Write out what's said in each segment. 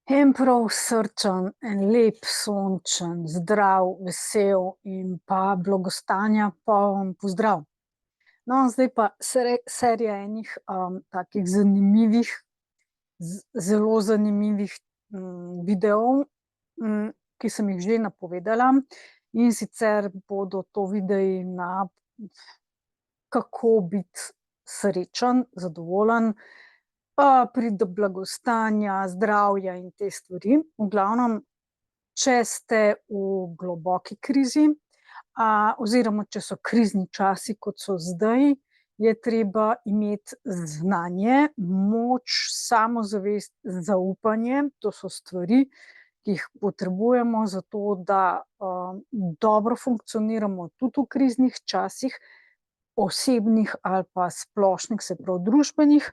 En prav srčen, en lep, sončen, zdrav, vesel in pa blagostanja poln pozdrav. No, zdaj pa serija enih takih zanimivih, zelo zanimivih videov, ki sem jih že napovedala, in sicer bodo to videi na kako biti srečen, zadovoljen, priti do blagostanja, zdravja in te stvari. V glavnem, če ste v globoki krizi, oziroma če so krizni časi, kot so zdaj, je treba imeti znanje, moč, samozavest, zaupanje. To so stvari, ki jih potrebujemo za to, da dobro funkcioniramo tudi v kriznih časih, osebnih ali pa splošnih, se pravi družbenih,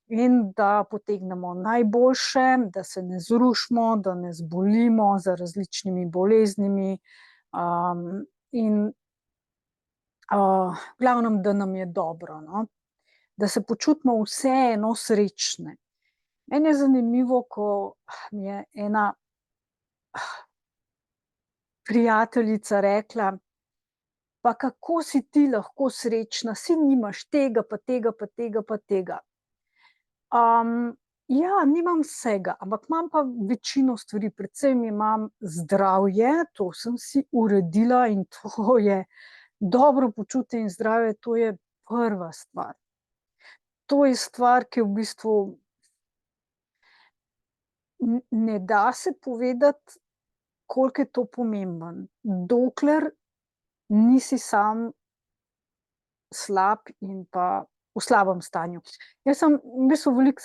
in da potegnemo najboljše, da se ne zrušimo, da ne zbolimo za različnimi boleznimi, in v glavnem, da nam je dobro, no. Da se počutimo vseeno srečne. Meni je zanimivo, ko mi je ena prijateljica rekla: "Pa kako si ti lahko srečna, saj nimaš tega pa tega pa tega pa tega." Ja, nimam vsega, ampak imam pa večino stvari, predvsem imam zdravje, to sem si uredila, in to je dobro počutje in zdravje, to je prva stvar. To je stvar, ki v bistvu ne da se povedati, koliko je to pomembno, dokler nisi sam slab in pa v slabem stanju. Jaz sem v bistvu veliko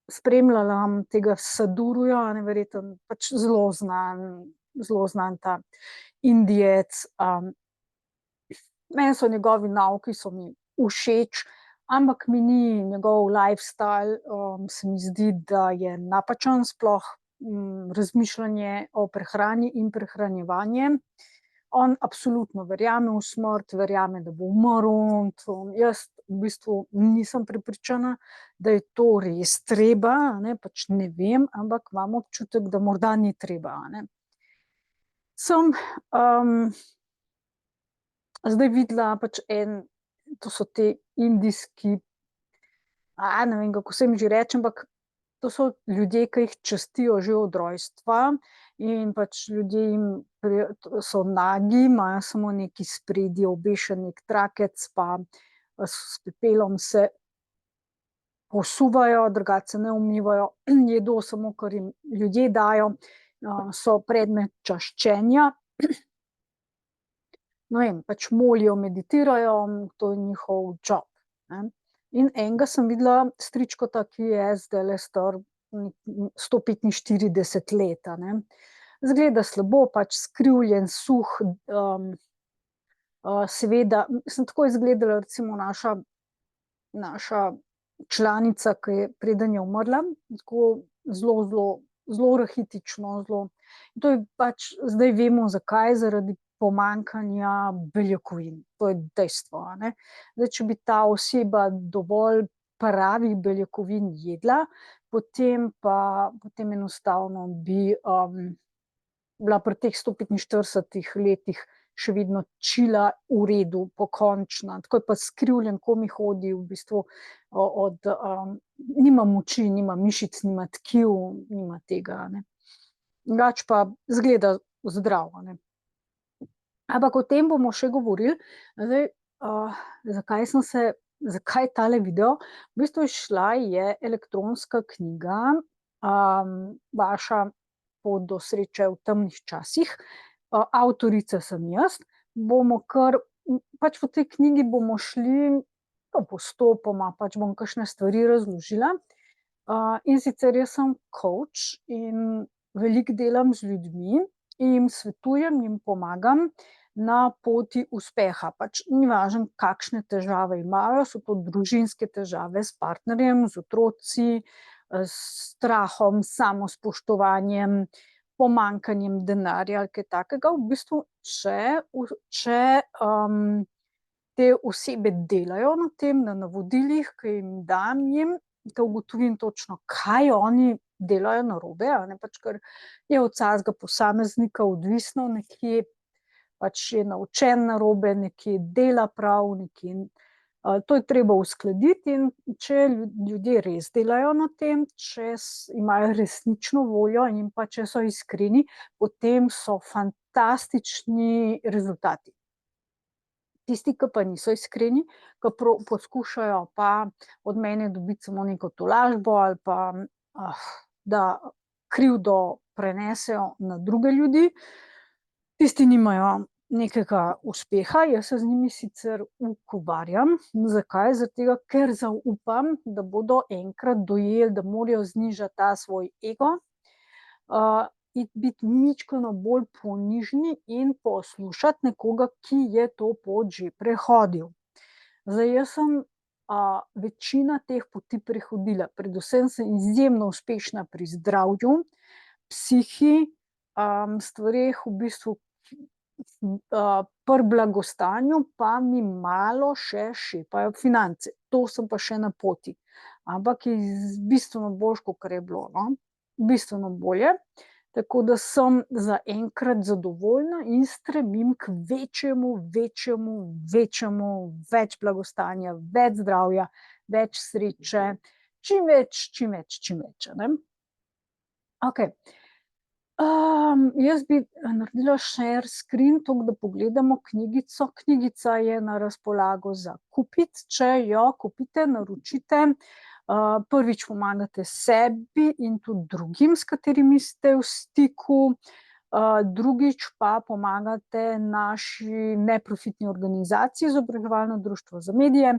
spremljala tega Sadhguruja, verjetno pač zelo znan ta Indijec. Meni so njegovi nauki so mi všeč, ampak mi ni njegov lifestyle, se mi zdi, da je napačen, sploh razmišljanje o prehrani in prehranjevanje. On absolutno verjame v smrt, verjame, da bo umrl. Jaz v bistvu nisem prepričana, da je to res treba, pač ne vem, ampak imam občutek, da morda ni treba, Sem zdaj videla pač to so te indijski, ne vem, kako se jim že reče, ampak to so ljudje, ki jih častijo že od rojstva, in pač ljudje so nagi, imajo samo neki spredje obešen neki trakec, pa s pepelom se posuvajo, drugače se ne umivajo, jedo samo, kar jim ljudje dajo, so predmet čaščenja. No, in pač molijo, meditirajo, to je njihov job, In enega sem videla stričkota, ki je zdajle star 145 let, Izgleda slabo, pač skrivljen, suh, seveda, mislim, tako je izgledala recimo naša članica, ki je, preden je umrla, tako zelo rahitično, to je pač, zdaj vemo, zakaj, zaradi pomanjkanja beljakovin, to je dejstvo, Zdaj, če bi ta oseba dovolj pravih beljakovin jedla, potem enostavno bi bila pri teh 145 letih še vedno čila, v redu, pokončna, tako je pa skrivljen, komaj hodi, v bistvu nima moči, nima mišic, nima tkiv, nima tega, Drugače pa izgleda zdrav, Ampak o tem bomo še govorili. Zdaj, zakaj tale video? V bistvu je elektronska knjiga, vaša pot do sreče v temnih časih. Avtorica sem jaz. Bomo pač v tej knjigi bomo šli postopoma, pač bom kakšne stvari razložila. In sicer jaz sem coach in veliko delam z ljudmi in jim svetujem, jim pomagam na poti uspeha. Pač ni važno, kakšne težave imajo, so to družinske težave s partnerjem, z otroci, s strahom, samospoštovanjem, pomanjkanjem denarja ali kaj takega. V bistvu, če te osebe delajo na tem, na navodilih, ki jim dam, da ugotovim točno, kaj oni delajo narobe, a ne, pač ker je od vsakega posameznika odvisno, nekje pač je naučen narobe, nekje dela prav, nekje to je treba uskladiti, in če ljudje res delajo na tem, če imajo resnično voljo in pa če so iskreni, potem so fantastični rezultati. Tisti, ki pa niso iskreni, ki poskušajo pa od mene dobiti samo neko tolažbo ali pa da krivdo prenesejo na druge ljudi, tisti nimajo nekega uspeha. Jaz se z njimi sicer ukvarjam. Zakaj? Zaradi tega, ker zaupam, da bodo enkrat dojeli, da morajo znižati ta svoj ego, in biti majčkeno bolj ponižni in poslušati nekoga, ki je to pot že prehodil. Zdaj, jaz sem večina teh poti prehodila. Predvsem sem izjemno uspešna pri zdravju, psihi, stvareh v bistvu, pri blagostanju pa mi malo še šepajo finance. To sem pa še na poti. Ampak je bistveno boljše, kakor je bilo, no. Bistveno bolje. Tako da sem zaenkrat zadovoljna in stremim k večjemu, več blagostanja, več zdravja, več sreče, čim več, a ne. Okej. Jaz bi naredila share screen, toliko, da pogledamo knjigico. Knjigica je na razpolago za kupiti. Če jo kupite, naročite, prvič pomagate sebi in tudi drugim, s katerimi ste v stiku, drugič pa pomagate naši neprofitni organizaciji, Izobraževalno društvo za medije,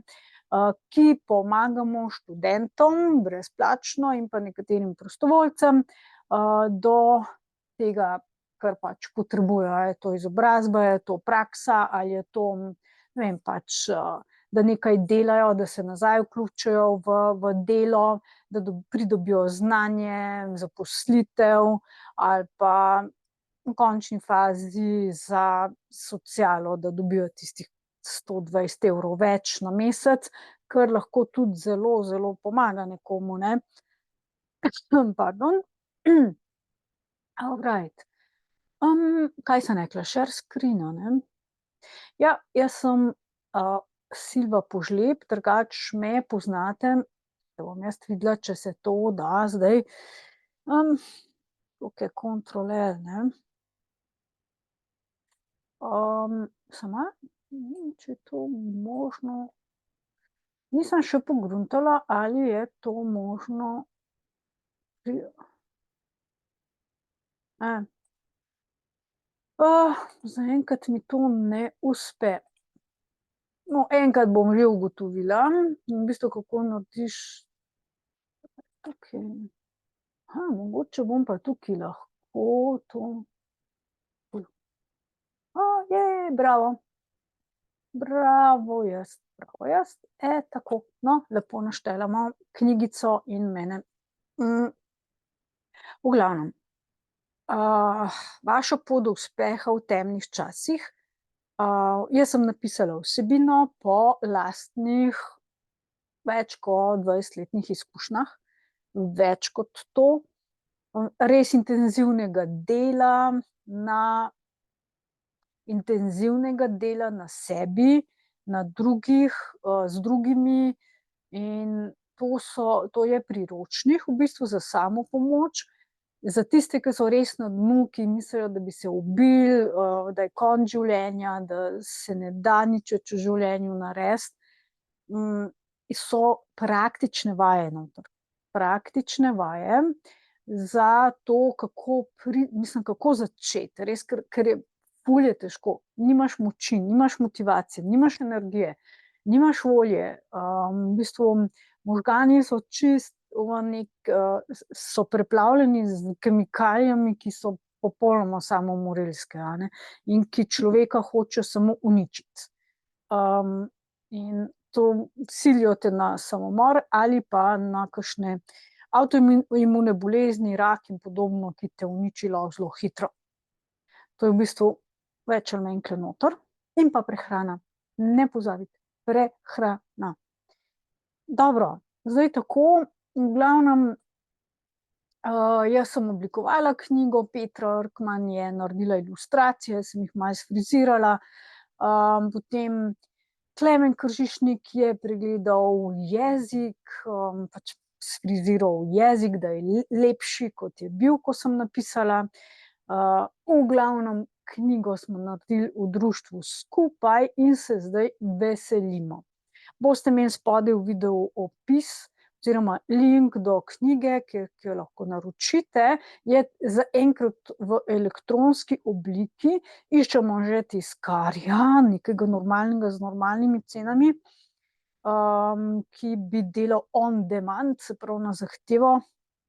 ki pomagamo študentom brezplačno in pa nekaterim prostovoljcem, do tega, kar pač potrebujejo. A je to izobrazba, je to praksa ali je to, ne vem, pač, da nekaj delajo, da se nazaj vključijo v delo, da pridobijo znanje, zaposlitev ali pa v končni fazi za socialo, da dobijo tistih 120 evrov več na mesec, kar lahko tudi zelo, zelo pomaga nekomu, ne. Pardon. Alright. Kaj sem rekla? Share screen, a ne? Ja, jaz sem Silva Požlep, drugače me poznate, da bom jaz videla, če se to da zdaj. Tukaj Control L, ne. Samo malo, ne vem, če je to možno. Nisem še pogruntala, ali je to možno zaenkrat mi to ne uspe. No, enkrat bom že ugotovila. V bistvu, kako narediš tukaj. Mogoče bom pa tukaj lahko to. Bravo. Bravo jaz. Tako. No, lepo naštela. Imam knjigico in mene. V glavnem. Vaša pot do uspeha v temnih časih. Jaz sem napisala vsebino po lastnih več kot 20-letnih izkušnjah. Več kot to. Res intenzivnega dela na sebi, na drugih, z drugimi, in to je priročnik v bistvu za samopomoč. Za tiste, ki so res na dnu, ki mislijo, da bi se ubili, da je konec življenja, da se ne da nič več v življenju narediti, so praktične vaje noter. Praktične vaje za to, kako začeti. Res, ker je ful je težko. Nimaš moči, nimaš motivacije, nimaš energije, nimaš volje. V bistvu možgani so so preplavljeni z kemikalijami, ki so popolnoma samomorilske, a ne, in ki človeka hočejo samo uničiti. In to silijo te na samomor ali pa na kakšne avtoimune bolezni, rak in podobno, ki te uničijo zelo hitro. To je v bistvu več ali manj tule noter. In pa prehrana. Ne pozabiti, prehrana. Dobro, zdaj tako, V glavnem, jaz sem oblikovala knjigo, Petra Rkman je naredila ilustracije, sem jih malo sfrizirala, potem Klemen Kržišnik je pregledal jezik, pač sfriziral jezik, da je lepši, kot je bil, ko sem napisala. V glavnem, knjigo smo naredili v društvu skupaj in se zdaj veselimo. Boste imeli spodaj v videu opis oziroma link do knjige, ki jo lahko naročite, je zaenkrat v elektronski obliki, iščemo že tiskarja, nekega normalnega z normalnimi cenami, ki bi delal on demand, se pravi na zahtevo,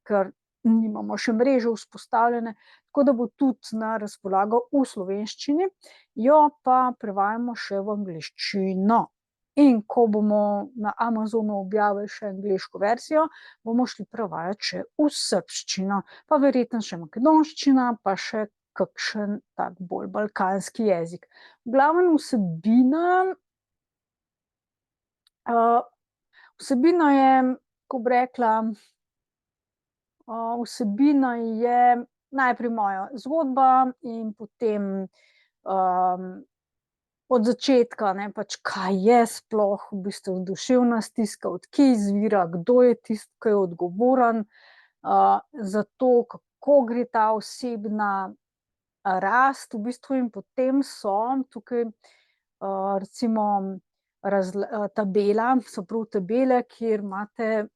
ker nimamo še mreže vzpostavljene, tako da bo tudi na razpolago v slovenščini, jo pa prevajamo še v angleščino. In ko bomo na Amazonu objavili še angleško verzijo, bomo šli prevajati še v srbščino, pa verjetno še makedonščina, pa še kakšen tak bolj balkanski jezik. V glavnem vsebina je, ko bi rekla, vsebina je najprej moja zgodba in potem od začetka, ne, pač kaj je sploh v bistvu duševna stiska, od kje izvira, kdo je tisti, ki je odgovoren, za to, kako gre ta osebna rast v bistvu, in potem so tukaj recimo tabela, so prav tabele, kjer imate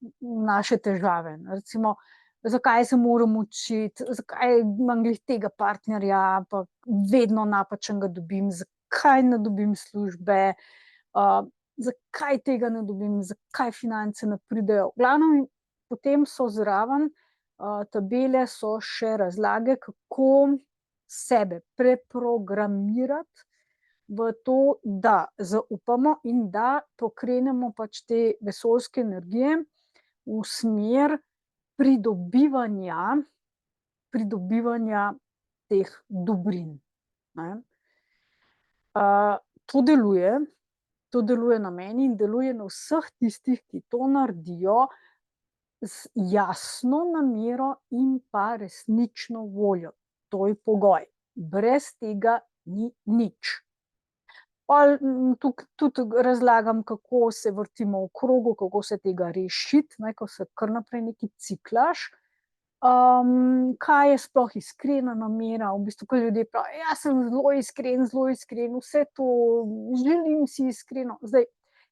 naše težave. Recimo, zakaj se moram učiti, zakaj imam glih tega partnerja, pa vedno napačnega dobim, zakaj ne dobim službe, zakaj tega ne dobim, zakaj finance ne pridejo. V glavnem, potem so zraven tabele, so še razlage, kako sebe preprogramirati v to, da zaupamo in da pokrenemo pač te vesoljske energije v smer pridobivanja teh dobrin. To deluje na meni in deluje na vseh tistih, ki to naredijo z jasno namero in pa resnično voljo. To je pogoj. Brez tega ni nič. Tukaj tudi razlagam, kako se vrtimo v krogu, kako se tega rešiti, ko se kar naprej nekaj ciklaš. Kaj je sploh iskrena namera, v bistvu, ko ljudje pravijo, jaz sem zelo iskren, vse to, želim si iskreno. Zdaj,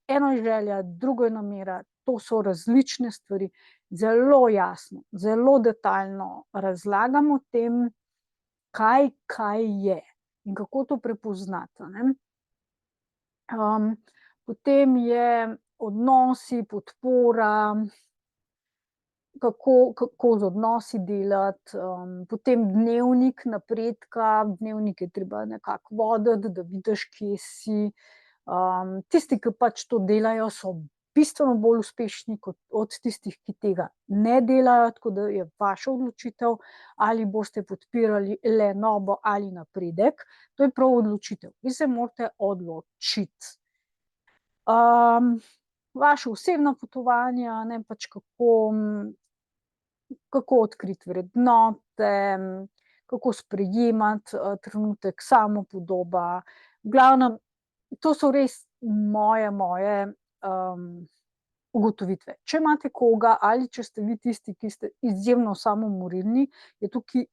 eno je želja, drugo je namera, to so različne stvari. Zelo jasno, zelo detaljno razlagam o tem, kaj je in kako to prepoznati, ne. Potem je odnosi, podpora, kako z odnosi delati, potem dnevnik napredka, dnevnik je treba nekako voditi, da vidiš, kje si. Tisti, ki pač to delajo, so bistveno bolj uspešni od tistih, ki tega ne delajo, tako da je vaša odločitev, ali boste podpirali lenobo ali napredek. To je prav odločitev. Vi se morate odločiti. Vaša osebna potovanja, ne, pač kako odkriti vrednote, kako sprejemati trenutek, samopodoba. V glavnem, to so res moje ugotovitve. Če imate koga ali če ste vi tisti, ki ste izjemno samomorilni, je tukaj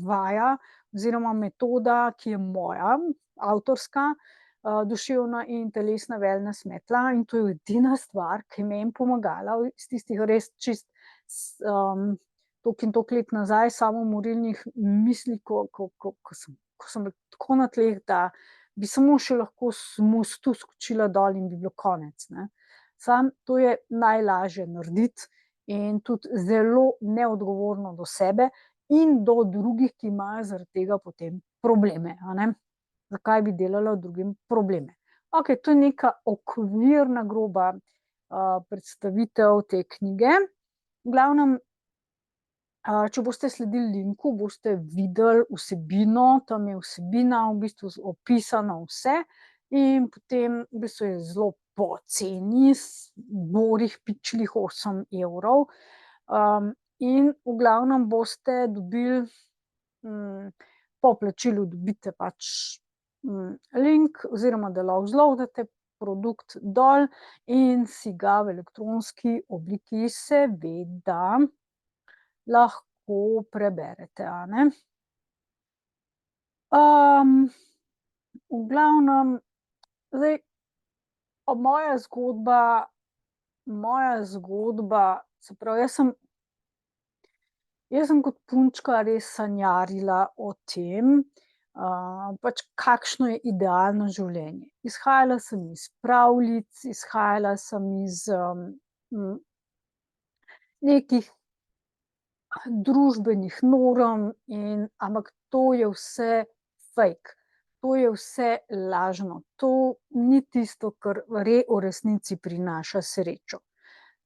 vaja oziroma metoda, ki je moja, avtorska, duševna in telesna wellness metla, in to je edina stvar, ki je meni pomagala iz tistih res čist toliko in toliko let nazaj samomorilnih misli, ko sem tako na tleh, da bi samo še lahko z mostu skočila dol in bi bilo konec, ne. Samo to je najlažje narediti in tudi zelo neodgovorno do sebe in do drugih, ki imajo zaradi tega potem probleme, a ne. Zakaj bi delala drugim probleme? Okej, to je neka okvirna, groba predstavitev te knjige. V glavnem, če boste sledili linku, boste videli vsebino, tam je vsebina v bistvu opisano vse in potem v bistvu je zelo poceni, borih pičlih 8 evrov. In v glavnem boste dobili, po plačilu dobite pač, link oziroma da lahko zloadate produkt dol in si ga v elektronski obliki seveda lahko preberete, a ne. V glavnem, zdaj moja zgodba, se pravi, jaz sem kot punčka res sanjarila o tem, pač kakšno je idealno življenje. Izhajala sem iz pravljic, izhajala sem iz, nekih družbenih norm ampak to je vse fake, to je vse lažno, to ni tisto, kar v resnici prinaša srečo.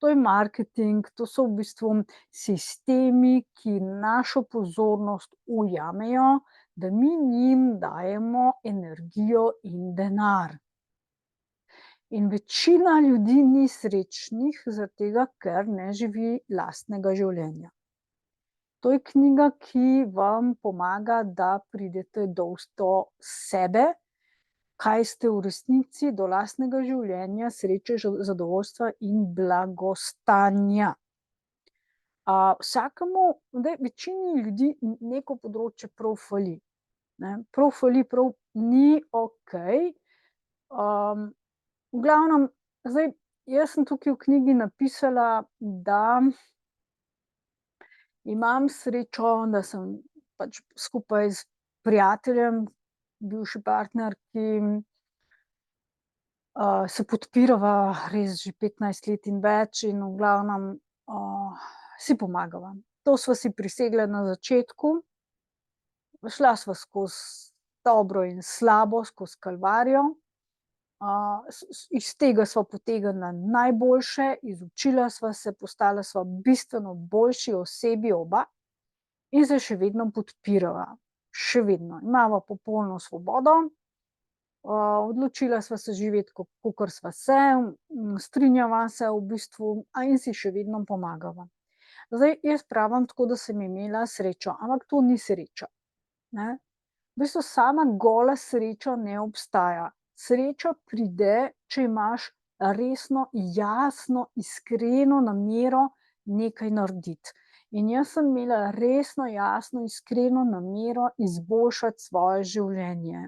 To je marketing, to so v bistvu sistemi, ki našo pozornost ujamejo, da mi njim dajemo energijo in denar. In večina ljudi ni srečnih, zaradi tega, ker ne živi lastnega življenja. To je knjiga, ki vam pomaga, da pridete do sebe, kaj ste v resnici, do lastnega življenja, sreče, zadovoljstva in blagostanja. Večini ljudi neko področje prav fali, ne, prav fali, prav ni okej. V glavnem, zdaj jaz sem tukaj v knjigi napisala, da imam srečo, da sem pač skupaj s prijateljem, bivši partnerki, se podpirava res že 15 let in več in v glavnem, si pomagava. To sva si prisegla na začetku, šla sva skozi dobro in slabo, skozi kalvarijo. Iz tega sva potegnila najboljše, izučila sva se, postala sva bistveno boljši osebi oba in se še vedno podpirava. Še vedno imava popolno svobodo. Odločila sva se živeti kakor sva se, strinjava se v bistvu, in si še vedno pomagava. Zdaj, jaz pravim tako, da sem imela srečo, ampak to ni sreča, ne. V bistvu sama gola sreča ne obstaja. Sreča pride, če imaš resno, jasno, iskreno namero nekaj narediti. In jaz sem imela resno, jasno, iskreno namero izboljšati svoje življenje.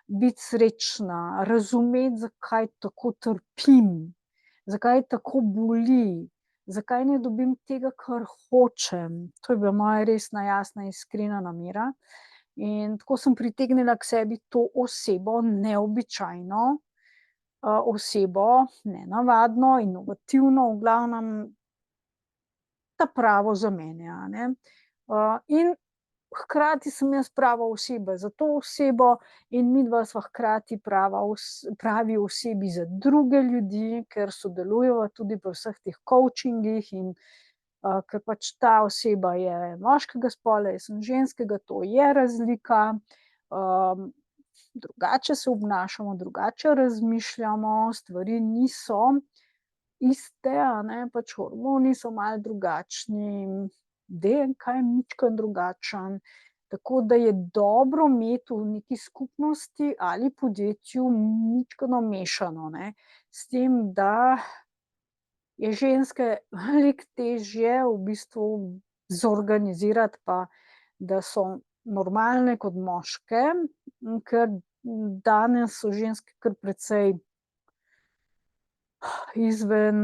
Biti srečna, razumeti, zakaj tako trpim, zakaj tako boli, zakaj ne dobim tega, kar hočem. To je bila moja resna, jasna, iskrena namera. In tako sem pritegnila k sebi to osebo, neobičajno, osebo, nenavadno, inovativno, v glavnem ta pravo za mene, a ne. In hkrati sem jaz prava oseba za to osebo in midva sva hkrati pravi osebi za druge ljudi, ker sodelujeva tudi pri vseh teh coachingih in, ker pač ta oseba je moškega spola, jaz sem ženskega, to je razlika. Drugače se obnašamo, drugače razmišljamo, stvari niso iste, a ne, pač hormoni so malo drugačni, DNK je majčkeno drugačen, tako da je dobro imeti v neki skupnosti ali podjetju majčkeno mešano, ne. S tem, da je ženske veliko težje v bistvu zorganizirati pa da so normalne kot moške, ker danes so ženske kar precej izven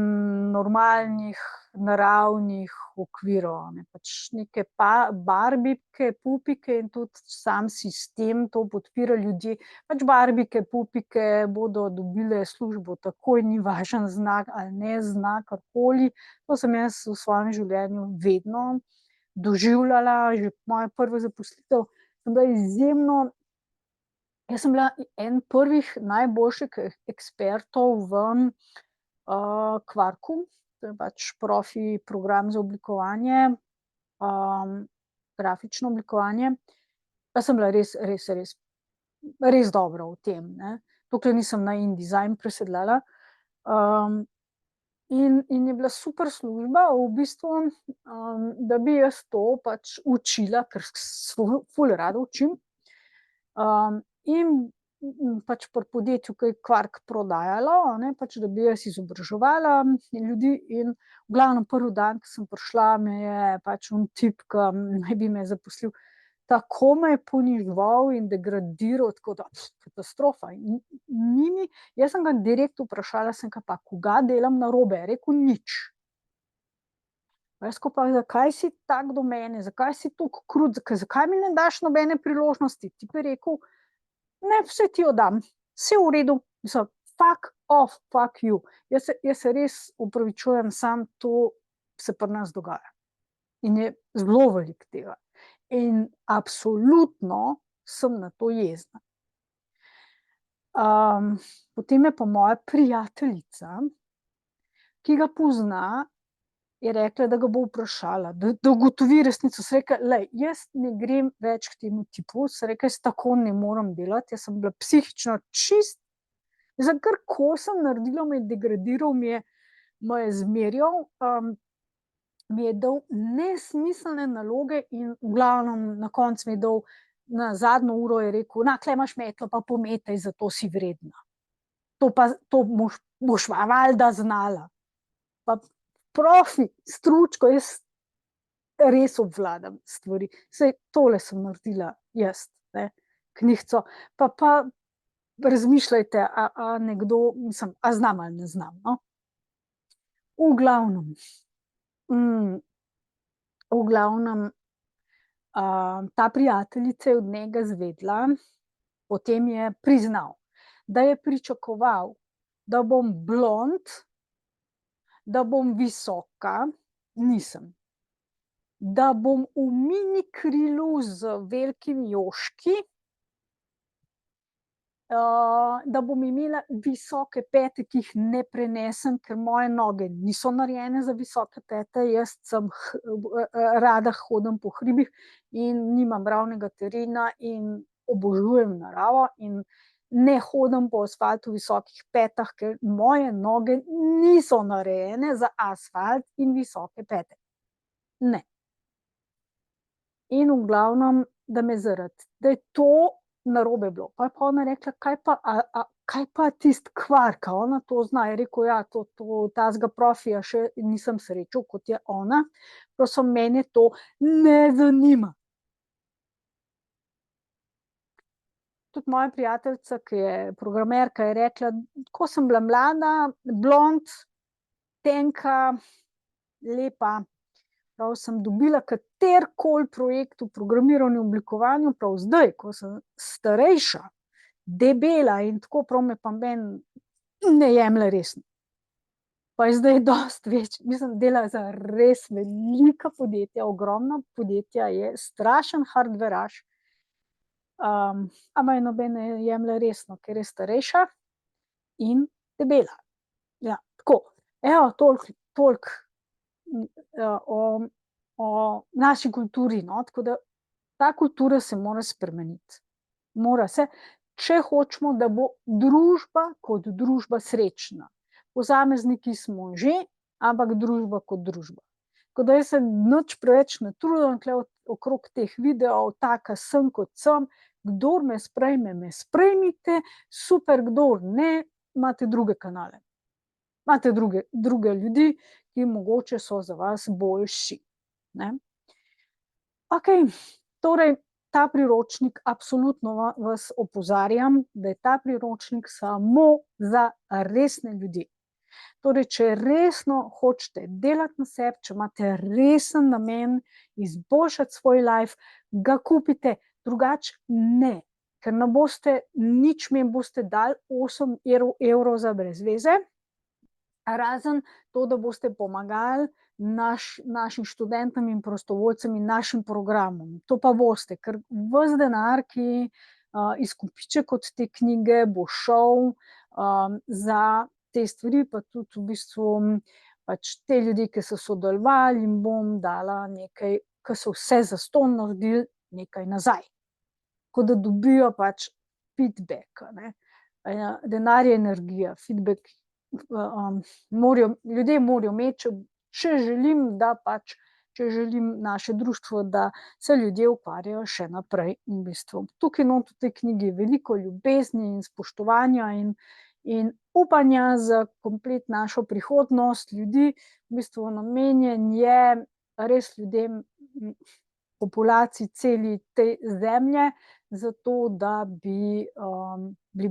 normalnih, naravnih okvirov, a ne, pač neke barbike, pupike in tudi sam sistem to podpira ljudi. Pač barbike, pupike bodo dobile službo takoj, ni važno zna ali ne zna karkoli. To sem jaz v svojem življenju vedno doživljala, že moja prva zaposlitev sem bila izjemno, jaz sem bila en prvih najboljših ekspertov v, Quarku, to je pač profi program za oblikovanje, grafično oblikovanje. Jaz sem bila res, res, res, res dobra v tem, ne. Dokler nisem na InDesign presedlala. In je bila super služba, v bistvu, da bi jaz to pač učila, ker ful rada učim. In pač pri podjetju, ki je kvark prodajalo, a ne, pač da bi jaz izobraževala ljudi in v glavnem prvi dan, ko sem prišla, me je pač tip, ki naj bi me zaposlil, tako me je poniževal in degradiral, tako da katastrofa. Jaz sem ga direkt vprašala, sem ga pa, koga delam narobe, je rekel nič. Jaz ko pa, zakaj si tak do mene, zakaj si tako krut, zakaj mi ne daš nobene priložnosti? Ti pa je rekel, ne, vse ti jo dam, vse v redu, mislim, fuck off, fuck you. Jaz se res opravičujem, sam to se pri nas dogaja. In je zelo veliko tega. In absolutno sem na to jezna. Potem je pa moja prijateljica, ki ga pozna, je rekla, da ga bo vprašala, da ugotovi resnico. Sem rekla, lej, jaz ne grem več k temu tipu, sem rekla, jaz tako ne morem delati, jaz sem bila psihično čist, kar sem naredila, me je degradiral, me je zmerjal, mi je dal nesmiselne naloge in v glavnem na koncu mi je dal, na zadnjo uro je rekel, tule imaš metlo, pa pometaj, zato si vredna. To boš valjda znala. Pa profi, stručko, jaz res obvladam stvari. Saj tole sem naredila jaz, ne, knjižico. Pa razmišljajte, a nekdo, mislim, a znam ali ne znam, no. V glavnem, ta prijateljica je od njega izvedela, potem je priznal, da je pričakoval, da bom blond, da bom visoka, nisem. Da bom v mini krilu z velikimi joški, da bom imela visoke pete, ki jih ne prenesem, ker moje noge niso narejene za visoke pete, jaz rada hodim po hribih in nimam ravnega terena in obožujem naravo in ne hodim po asfaltu v visokih petah, ker moje noge niso narejene za asfalt in visoke pete. Ne. In v glavnem, da je to narobe bilo. Pa je pa ona rekla, kaj pa tisti kvark, ona to zna. Je rekel, ja, tazga profija še nisem srečal, kot je ona, prosim, mene to ne zanima. Tudi moja prijateljica, ki je programerka, je rekla, ko sem bila mlada, blond, tenka, lepa, prav sem dobila katerikoli projekt v programiranju, oblikovanju, prav zdaj, ko sem starejša, debela in tako, prav me pa meni ne jemlje resno. Pa je zdaj dosti več, mislim, dela za res velika podjetja, ogromna podjetja, je strašen hardveraš, a me noben ne jemlje resno, ker je starejša in debela. Ja, tako, evo, toliko o naši kulturi, no, tako da ta kultura se mora spremeniti. Mora se, če hočemo, da bo družba kot družba srečna. Posamezniki smo že, ampak družba kot družba. Tako da jaz se nič preveč ne trudim tule okrog teh videov, taka sem kot sem, kdor me sprejme, me sprejmite, super, kdor ne, imate druge kanale. Imate druge ljudi, ki mogoče so za vas boljši. Ne? Okej, torej ta priročnik, absolutno vas opozarjam, da je ta priročnik samo za resne ljudi. Torej, če resno hočete delati na sebi, če imate resen namen izboljšati svoj life, ga kupite, drugače ne. Ker ne boste, nič mi boste dali 8 evrov za brezveze, razen to, da boste pomagali našim študentom in prostovoljcem in našim programom. To pa boste, ker ves denar, ki izkupiček od te knjige bo šel za te stvari, pa tudi v bistvu pač te ljudi, ki so sodelovali, jim bom dala nekaj, ki so vse zastonj naredili, nekaj nazaj. Tako da dobijo pač feedback. Ne? Denar je energija, feedback ljudje morajo imeti, če želim, da pač, če želim naše društvo, da se ljudje ukvarjajo še naprej v bistvu. Tukaj not v tej knjigi je veliko ljubezni in spoštovanja in upanja za komplet našo prihodnost ljudi, v bistvu namenjen je res ljudem, populaciji celi te zemlje, zato da bi, bili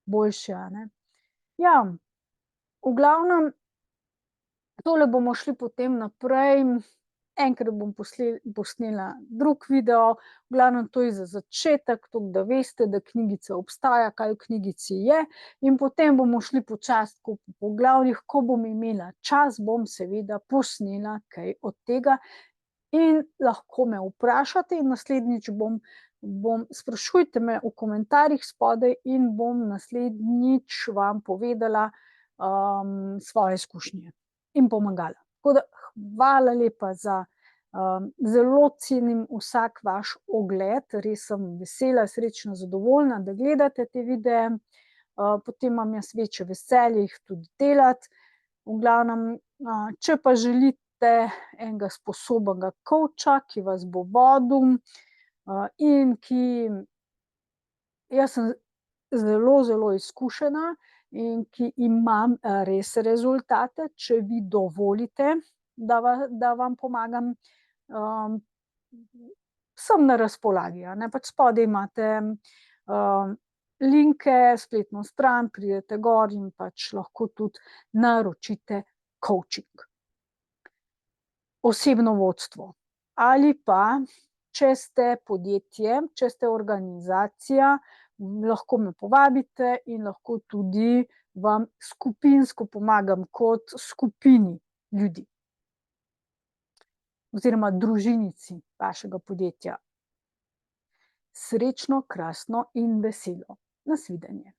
boljši, a ne. Ja, v glavnem tole bomo šli potem naprej. Enkrat bom posnela drug video, v glavnem to je za začetek, toliko da veste, da knjigica obstaja, kaj v knjigici je, in potem bomo šli počasi tako po poglavjih, ko bom imela čas, bom seveda posnela kaj od tega in lahko me vprašate in naslednjič sprašujte me v komentarjih spodaj in bom naslednjič vam povedala, svoje izkušnje in pomagala. Tako da hvala lepa za, zelo cenim vsak vaš ogled, res sem vesela, srečna, zadovoljna, da gledate te videe, potem imam jaz večje veselje jih tudi delati. V glavnem, če pa želite enega sposobnega kovča, ki vas bo vodil, in ki, jaz sem zelo, zelo izkušena in ki imam, res rezultate, če vi dovolite, da vam pomagam, sem na razpolagi, a ne, pač spodaj imate, linke, spletno stran, pridete gor in pač lahko tudi naročite coaching. Osebno vodstvo ali pa, če ste podjetje, če ste organizacija, lahko me povabite in lahko tudi vam skupinsko pomagam kot skupini ljudi oziroma družinici vašega podjetja. Srečno, krasno in veselo. Nasvidenje.